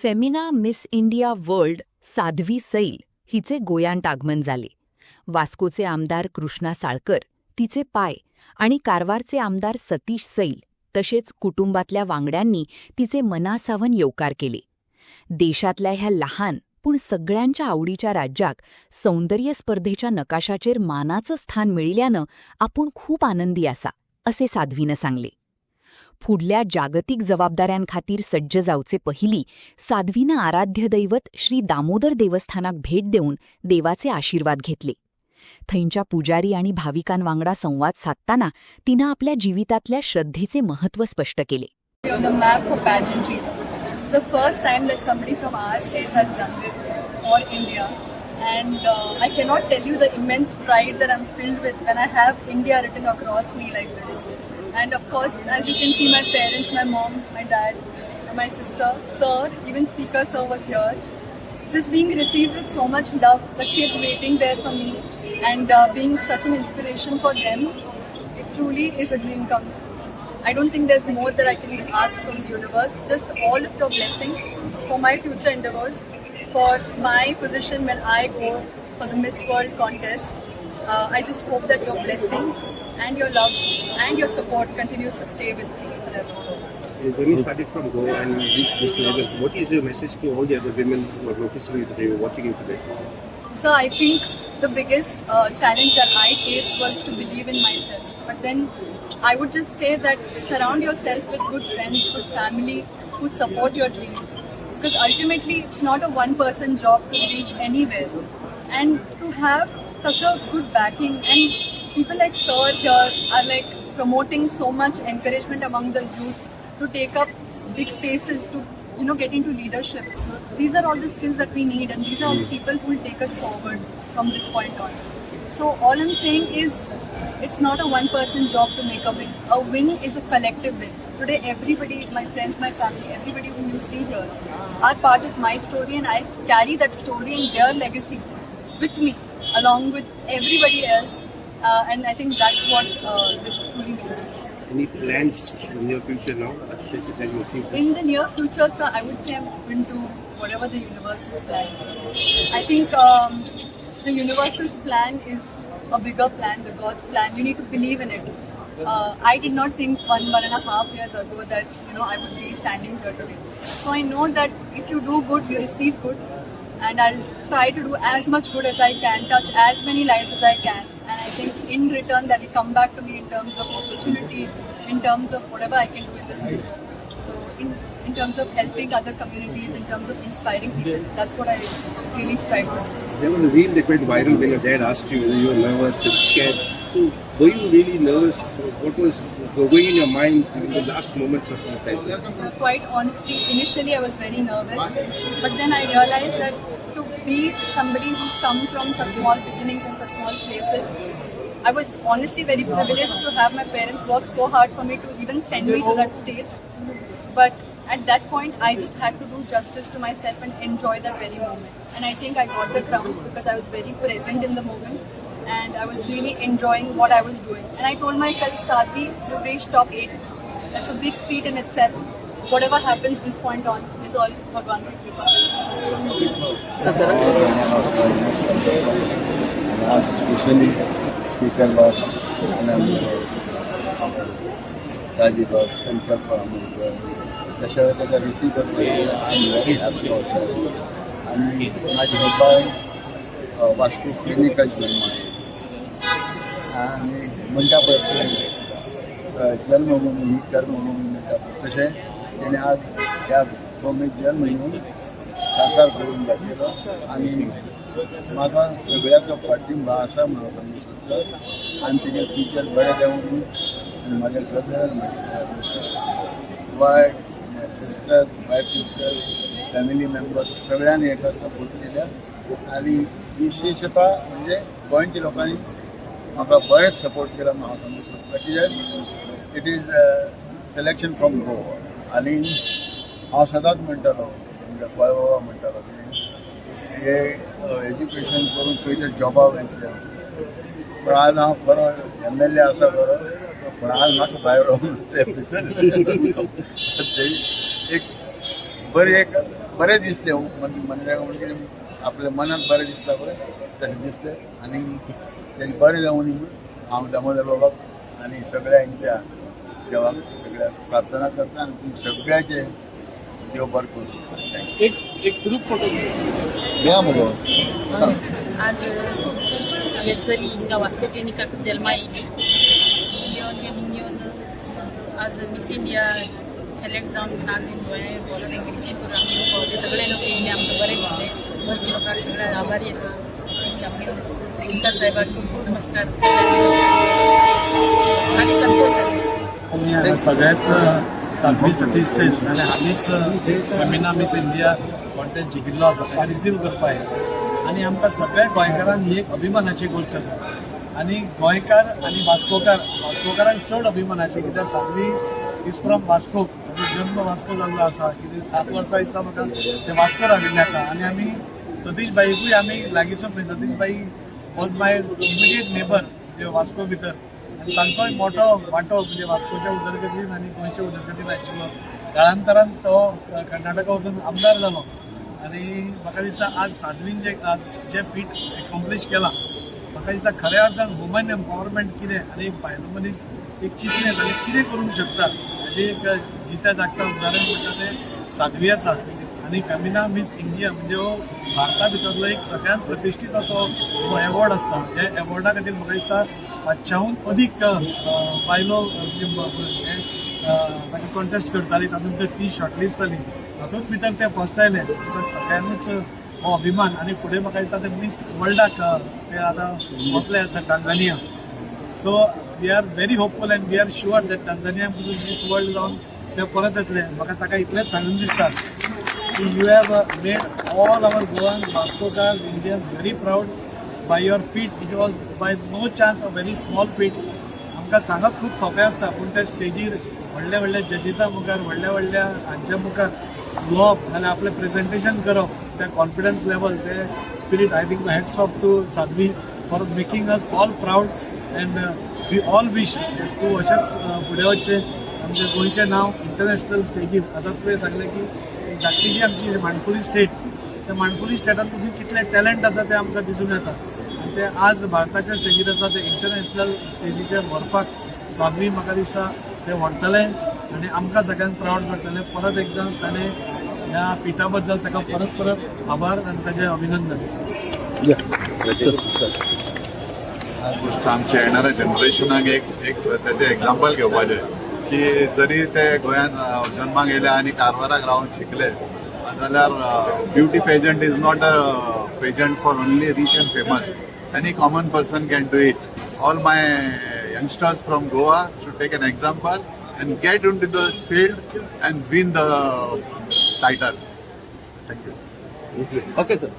Femina miss India world Sadhvi सैल हिचे गोयांत आगमन झाले. वास्कोचे आमदार कृष्णा साळकर, तिचे पाय आणि कारवारचे आमदार सतीश सैल तसेच कुटुंबातल्या वांगड्यांनी तिचे मनासावन येवकार केले. देशातल्या ह्या लहान पण सगळ्यांच्या आवडीच्या राज्याक सौंदर्य स्पर्धेच्या नकाशाचेर मानाचं स्थान मिळिल्ल्यानं आपण खूप आनंदी आसा, असे साध्वीनं सांगले. फुडल्या जागतिक जबाबदाऱ्यांखातीर सज्ज जावचे पहिले साध्वीनं आराध्य दैवत श्री दामोदर देवस्थानाक भेट देऊन देवाचे आशीर्वाद घेतले. थंयच्या पुजारी आणि भाविकांवांगडा संवाद साधताना तिनं आपल्या जीवितातल्या श्रद्धेचे महत्त्व स्पष्ट केले. The map for pageantry. It's the first time that somebody from our state has done this for India, and I cannot tell you the immense pride that I'm filled with when I have India written across me like this. And of course, as you can see, my parents, my mom, my dad, my sister, sir, even speaker sir was here. Just being received with so much love, the kids waiting there for me, and being such an inspiration for them, it truly is a dream come true. I don't think there's more that I can ask from the universe. Just all of your blessings for my future endeavors, for my position when I go for the Miss World contest. I just hope that your blessings and your love and your support continues to stay with me forever. When you started from Goa and reached this level, what is your message to all the other women who are noticing you today, watching you today? So I think the biggest challenge that I faced was to believe in myself. But then I would just say that surround yourself with good friends, good family who support your dreams. Because ultimately it's not a one-person job to reach anywhere. And to have such a good backing, and people like Sir here are like promoting so much encouragement among the youth to take up big spaces, to get into leadership. These are all the skills that we need, and these are all the people who will take us forward from this point on. So all I'm saying is, it's not a one-person job to make a win. A win is a collective win. Today, everybody, my friends, my family, everybody who you see here are part of my story, and I carry that story and their legacy with me, along with everybody else. And I think that's what this truly means to me. Any plans in your future now that you achieve this? In the near future, sir, I would say I'm open to whatever the universe's plan. I think the universe's plan is a bigger plan, the God's plan. You need to believe in it. I did not think one and a half years ago that I would be standing here today. So I know that if you do good, you receive good, and I'll try to do as much good as I can, touch as many lives as I can. And I think in return that will come back to me in terms of opportunity, in terms of whatever I can do in the future. So in terms of helping other communities, in terms of inspiring people, that's what I really strive for. There was a reel that went viral when your dad asked you whether you were nervous and scared. So were you really nervous? What was going in your mind in the last moments of your time? Quite honestly, initially I was very nervous, but then I realized that to be somebody who's come from such small beginnings and such small places, I was honestly very privileged to have my parents work so hard for me to even send me to that stage. But at that point, I just had to do justice to myself and enjoy that very moment. And I think I got the crown because I was very present in the moment, and I was really enjoying what I was doing. And I told myself, Sadhvi, you reached top 8. That's a big feat in itself. Whatever happens this point on is all Bhagwan ki kripa. Especially Speaker Lord Rajibab, Shankar Pamukar, Dasharatha received I'm very happy about that. आणि माझी बाबा वास्तू clinical जन्म आहे आणि म्हणटा पळय जन्मभूमी ही कर्मभूमी म्हणटा तशें तेणें आज ह्या भूमीक जन्म घेवन साकार करून दाखयलो आणि म्हाका सगळ्याचो पाठिंबा आसा म्हणून सांगूंक सोदता. आनी तेजें फ्युचर बरें जावं आनी म्हाज्या brother wife sister family members सगळ्यांनी हेका सपोर्ट केल्या आनी विशेशता म्हणजे गोंयच्या लोकांनी म्हाका बरेंच सपोर्ट केला म्हाका सांगूंक सोदता. कित्याक it is selection from Goa आनी हांव सदांच म्हणटालो म्हणजे बाबा म्हणटालो की हे एज्युकेशन करून खंयच्या जॉबाक वयतले पण आज हांव बरो MLA आसा बरो पण आज म्हाका भायर रावून ते भितर एक बरी एक बरें दिसलें मनशाक म्हणजे आपल्या मनात बरें दिसता पळय तशें दिसलें आनी तें बरें जावन हांव दामोदर बाबाक आनी सगळ्यांच्या देवाक सगळ्याक प्रार्थना करता आनी तुमी सगळ्याचे देव बरें करूं. एक ग्रुप फोटो या मगो आज ये चली हिंगा वास्को क्लिनिकाक जल्मा येयली मिलियन आज मिस इंडिया सिलेक्ट जावन नागरीन गोंय बॉलर रिसीव करून आमी पावले सगळे लोक येयले आमकां बरें दिसलें गोंयच्या लोकांक सगळे आभारी आसा आमगे सुंदर साहेबाक नमस्कार आनी संतोष सर सगळ्याच साध्वी सतीश सेठ आनी हालींच फेमिना मिस इंडिया कॉन्टेस्ट जिखिल्लो आसा ताका रिसीव करपा आयला आनी आमकां सगळ्या गोंयकारांक ही एक अभिमानाची गोश्ट आसा आनी गोंयकार आनी वास्कोकारांक चड अभिमानाची कित्याक साध्वी इज फ्रॉम वास्को जन्म वास्को जाल्लो आसा कितें 7 वर्सां दिसता म्हाका ते वास्को राविल्ले आसा आनी आमी सतीश बाईकूय आमी लागींचो पळय सतीश बाई वॉज माय इमिडिएट नेबर म्हणजे वास्को भितर आनी तांचोय मोठो वांटो म्हणजे वास्कोच्या उदरगतीन आनी गोंयच्या उदरगतीन आशिल्लो काळांतरान तो कर्नाटका वचून आमदार जालो आनी म्हाका दिसता आज साध्वीन जे फीट एकम्प्लीश केलां म्हाका दिसता खऱ्या अर्थान वुमन एम्पावरमेंट कितें आनी एक बायलो मनीस एक चिंतलें जाल्यार कितें करूंक शकता हाजें एक जित्या जागता उदाहरण म्हणटा तें साध्वी आसा आनी फेमिना मिस इंडिया म्हणजे हो भारता भितरलो एक सगळ्यांत प्रतिश्ठीत असो हो एवॉर्ड आसता ह्या एवॉर्डा खातीर म्हाका दिसता 500हून अदीक बायलो ताका कॉन्टेस्ट करताली तातूंत ती शॉर्टलिस्ट जाली तातूंत भितर ते फर्स्ट आयले सगळ्यांकूच हो अभिमान आनी फुडें म्हाका दिसता ते मिस वर्ल्डाक ते आतां वतले आसा Tanzania so we are very hopeful and we are sure that Tanzania पसून मिस वर्ल्ड जावन ते परत येतले म्हाका ताका इतलेंच सांगून दिसता की you have made all our Goan वास्कोकार्स Indians very proud by your feat it was by no chance a very small feat आमकां सांगप खूब सोंपें आसता पूण त्या स्टेजीर व्हडल्या व्हडल्या जजीसा मुखार व्हडल्या हांच्या मुखार उलोवप नाल्यार आपलें प्रेजेंटेशन करप त्या कॉन्फिडन्स लेवल ते spirit I think hats off to Sadhvi for making us all proud and we all wish तूं अशेंच फुडें वचचें आमचें गोंयचें नांव इंटरनॅशनल स्टेजीर आतां तुवें सांगलें की धाकटीशी आमची माणकुली स्टेट त्या माणकुली स्टेटान तुजें कितलें टॅलंट आसा तें आमकां दिसून येता आनी ते आज भारताच्या स्टेजीर आसा ते इंटरनॅशनल स्टेजीचेर व्हरपाक साध्वी म्हाका दिसता ते व्हरतले आनी आमकां सगळ्यांक प्राऊड करतले परत एकदां ताणें ह्या फिटा बद्दल ताका परत आभार आनी ताचें अभिनंदन. गोष्ट आमच्या येणाऱ्या जनरेशनाक एक त्याचे एक्झाम्पल घेवपाचें की जरी ते गोंयान जन्माक येयले आनी कारवाराक रावन शिकले जाल्यार beauty pageant is not a pageant for only rich and famous any common person can do it. All my youngsters from Goa should take an example and get into this field and win the title. Thank you. Okay, sir.